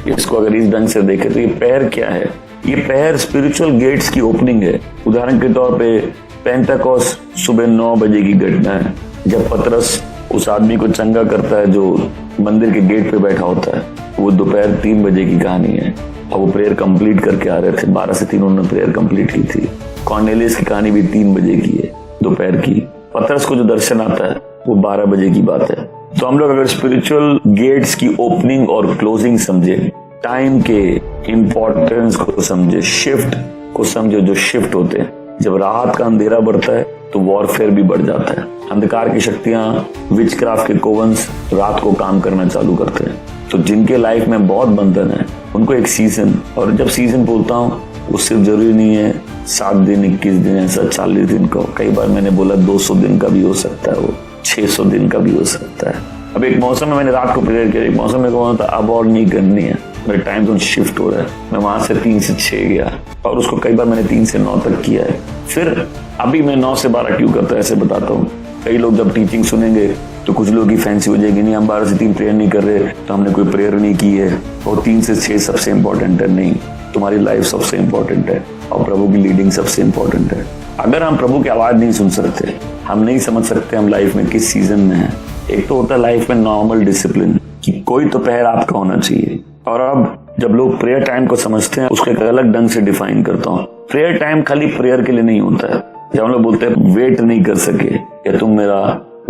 इसको अगर इस ढंग से देखें तो ये पैर क्या है? ये पैर स्पिरिचुअल गेट्स की ओपनिंग है। उदाहरण के तौर पे पेंटेकोस्ट सुबह 9 बजे की घटना है, जब पतरस उस आदमी को चंगा करता है जो मंदिर के गेट पे बैठा होता है। वो दोपहर 3 बजे की कहानी है और वो प्रेयर कंप्लीट करके आ रहे थे। 12 से 3 उन्होंने प्रेयर कंप्लीट की थी। कॉर्नेलियस की कहानी भी 3 बजे की है दोपहर की। पतरस को जो दर्शन आता है वो 12 बजे की बात है। तो हम लोग अगर स्पिरिचुअल गेट्स की ओपनिंग और क्लोजिंग समझे, टाइम के इंपॉर्टेंस को समझे, शिफ्ट को समझे, जो शिफ्ट होते हैं, जब रात का अंधेरा बढ़ता है तो वॉरफेयर भी बढ़ जाता है। अंधकार की शक्तियां, विचक्राफ्ट के कोवंस रात को काम करना चालू करते हैं। तो जिनके लाइफ में बहुत बंधन है उनको एक सीजन, और जब सीजन बोलता हूँ वो सिर्फ जरूरी नहीं है 7 दिन, 21 दिन, ऐसा 40 दिन का। कई बार मैंने बोला 200 दिन का भी हो सकता है, वो 600 दिन का भी हो सकता है। अब एक मौसम में मैंने रात को प्रेयर किया, एक मौसम में कहूँ था अब और नहीं करनी है, मेरा टाइम जोन शिफ्ट हो रहा है। मैं वहां से 3 से 6 गया और उसको कई बार मैंने 3 से 9 तक किया है। फिर अभी मैं 9 से 12 क्यों करता है ऐसे बताता हूँ। कई लोग जब टीचिंग सुनेंगे तो कुछ लोग की फैंसी हो जाएगी, नहीं हम 12 से 3 प्रेयर नहीं कर रहे तो हमने कोई प्रेयर नहीं की है, और 3 से 6 सबसे इंपॉर्टेंट है। नहीं, तुम्हारी लाइफ सबसे इंपॉर्टेंट है और प्रभु की लीडिंग सबसे इंपॉर्टेंट है। अगर हम प्रभु की आवाज नहीं सुन सकते, हम नहीं समझ सकते हम लाइफ में किस सीजन में है। एक तो होता है लाइफ में नॉर्मल डिसिप्लिन कि कोई तो पहर आपका होना चाहिए, और अब जब लोग प्रेयर टाइम को समझते हैं उसको एक अलग ढंग से डिफाइन करता हूँ। प्रेयर टाइम खाली प्रेयर के लिए नहीं होता है। जब हम लोग बोलते हैं वेट नहीं कर सके या तुम मेरा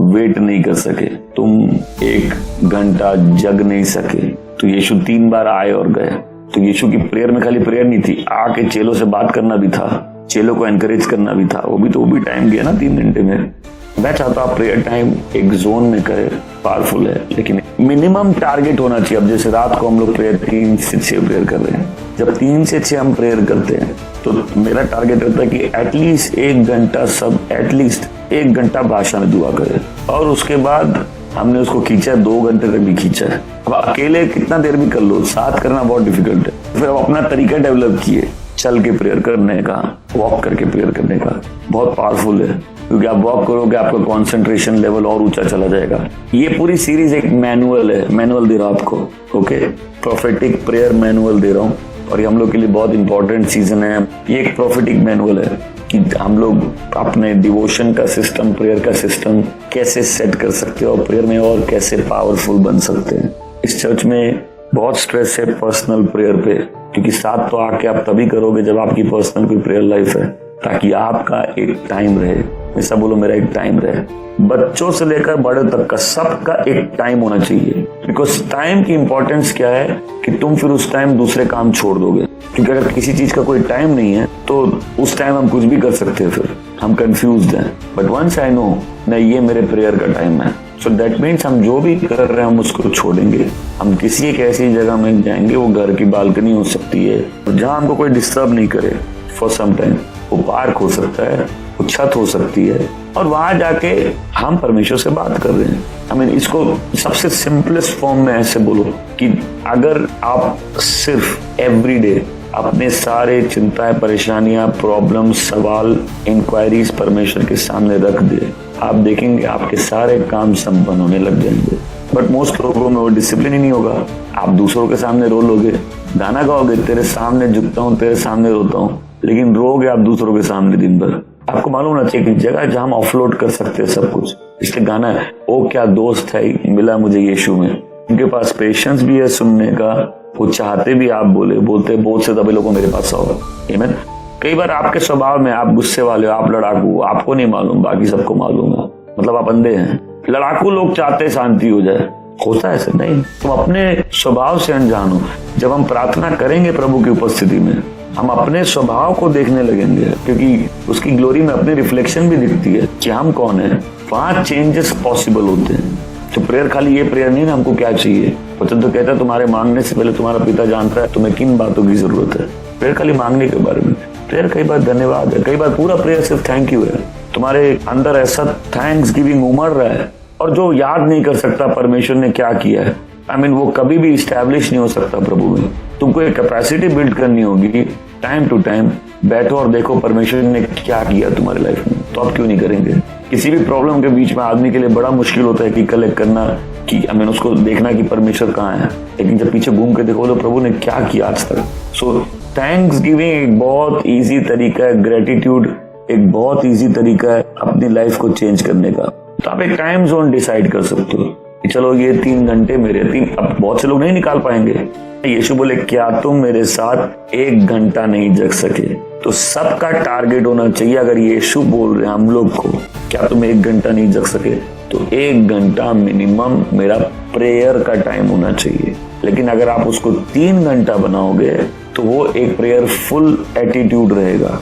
वेट नहीं कर सके, तुम 1 घंटा जग नहीं सके, तो यीशु 3 बार आए और गए। तो यीशु की प्रेयर में खाली प्रेयर नहीं थी, आके चेलों से बात करना भी था, चेलों को एनकरेज करना भी था। वो भी टाइम दिया ना 3 घंटे में। मैं चाहता हूँ प्रेयर टाइम एक जोन में करे, पावरफुल है, लेकिन मिनिमम टारगेट होना चाहिए। अब जैसे रात को हम लोग प्रेयर 3 से 6 प्रेयर कर रहे हैं, जब 3 से 6 हम प्रेयर करते हैं तो मेरा टारगेट रहता है कि एटलीस्ट 1 घंटा सब एटलीस्ट 1 घंटा भाषा में दुआ करे, और उसके बाद हमने उसको खींचा 2 घंटे तक भी खींचा है। अब अकेले कितना देर भी कर लो, साथ करना बहुत डिफिकल्ट है। फिर अपना तरीका डेवलप किए, चल के प्रेयर करने का, वॉक करके प्रेयर करने का, बहुत पावरफुल है। क्योंकि आप वॉक करोगे आपका कंसंट्रेशन लेवल और ऊंचा चला जाएगा। ये पूरी सीरीज एक मैनुअल है, मैनुअल दे रहा हूं आपको, ओके, प्रोफेटिक प्रेयर मैनुअल दे रहा हूँ, और ये हम लोग के लिए बहुत इंपॉर्टेंट सीजन है। ये एक प्रोफेटिक मैनुअल है कि हम लोग अपने डिवोशन का सिस्टम, प्रेयर का सिस्टम कैसे सेट कर सकते हैं और प्रेयर में और कैसे पावरफुल बन सकते हैं। इस चर्च में बहुत स्ट्रेस है पर्सनल प्रेयर पे, क्योंकि साथ तो आके आप तभी करोगे जब आपकी पर्सनल कोई प्रेयर लाइफ है, ताकि आपका एक टाइम रहे। ऐसा बोलो मेरा एक टाइम रहे। बच्चों से लेकर बड़े तक का सबका एक टाइम होना चाहिए। बिकॉज टाइम की इंपॉर्टेंस क्या है कि तुम फिर उस टाइम दूसरे काम छोड़ दोगे, क्योंकि अगर किसी चीज का कोई टाइम नहीं है तो उस टाइम हम कुछ भी कर सकते हैं, फिर हम कंफ्यूज्ड हैं। बट वंस आई नो नहीं, ये मेरे प्रेयर का टाइम है, सो दैट मीन्स हम जो भी कर रहे हैं हम उसको छोड़ेंगे। हम किसी एक ऐसी जगह में जाएंगे, वो घर की बालकनी हो सकती है जहां हमको कोई डिस्टर्ब नहीं करे फॉर सम टाइम। वो पार्क हो सकता है, वो छत हो सकती है, और वहां जाके हम परमेश्वर से बात कर रहे हैं। I mean, इसको सबसे सिंपलेस्ट फॉर्म में ऐसे बोलो कि अगर आप सिर्फ एवरीडे अपने सारे चिंताएं, परेशानियां, प्रॉब्लम, सवाल, इंक्वायरीज परमेश्वर के सामने रख दे, आप देखेंगे आपके सारे काम संपन्न होने लग जाएंगे। बट मोस्ट लोगों में वो डिसिप्लिन ही नहीं होगा। आप दूसरों के सामने रो लोगे, गाना गाओगे, तेरे सामने झुकता हूँ, तेरे सामने रोता हूँ, लेकिन रोगे आप दूसरों के सामने दिन भर। आपको मालूम होना चाहिए कि जगह जहां हम ऑफलोड कर सकते हैं सब कुछ। इसलिए गाना है, ओ क्या दोस्त है मिला मुझे यीशु में। उनके पास पेशेंस भी है सुनने का, वो चाहते भी आप बोलते बहुत से दबे लोगों मेरे पास आओ। आमीन। कई बार आपके स्वभाव में आप गुस्से वाले हो, आप लड़ाकू, आपको नहीं मालूम, बाकी सबको मालूम है, मतलब आप अंधे हैं। लड़ाकू लोग चाहते शांति हो जाए, होता है ऐसे नहीं। तुम अपने स्वभाव से अनजान हो। जब हम प्रार्थना करेंगे प्रभु की उपस्थिति में, हम अपने स्वभाव को देखने लगेंगे, क्योंकि उसकी ग्लोरी में अपनी रिफ्लेक्शन भी दिखती है कि हम कौन है। वहां चेंजेस पॉसिबल होते हैं। तो प्रेयर खाली ये प्रेयर नहीं ना, हमको क्या चाहिए। वचन तो कहता है तुम्हारे मांगने से पहले तुम्हारा पिता जानता है तुम्हें किन बातों की जरूरत है। प्रेयर खाली मांगने के बारे में। प्रेयर कई बार धन्यवाद है, कई बार पूरा प्रेयर सिर्फ थैंक यू है। तुम्हारे अंदर ऐसा थैंक्स गिविंग उमड़ रहा है, और जो याद नहीं कर सकता परमेश्वर ने क्या किया है, वो कभी भी स्टैब्लिश नहीं हो सकता प्रभु में। तुमको एक कैपेसिटी बिल्ड करनी होगी। टाइम टू टाइम बैठो और देखो परमेश्वर ने क्या किया तुम्हारी लाइफ में, तो आप क्यों नहीं करेंगे। किसी भी प्रॉब्लम के बीच में आदमी के लिए बड़ा मुश्किल होता है कि कलेक्ट करना, कि उसको देखना कि परमेश्वर कहाँ है, लेकिन जब पीछे घूम के देखो तो प्रभु ने क्या किया आज तक। सो थैंक्स गिविंग एक बहुत इजी तरीका है, ग्रेटिट्यूड एक बहुत इजी तरीका है अपनी लाइफ को चेंज करने का। तो आप एक टाइम जोन डिसाइड कर सकते हो कि चलो ये 3 घंटे मेरे, अब बहुत से लोग नहीं निकाल पाएंगे। यीशु बोले क्या तुम मेरे साथ 1 घंटा नहीं जग सके? तो सबका टारगेट होना चाहिए, अगर यीशु बोल रहे हैं हम लोग को क्या तुम 1 घंटा नहीं जग सके, तो 1 घंटा मिनिमम मेरा प्रेयर का टाइम होना चाहिए। लेकिन अगर आप उसको 3 घंटा बनाओगे तो वो एक प्रेयर फुल एटीट्यूड रहेगा।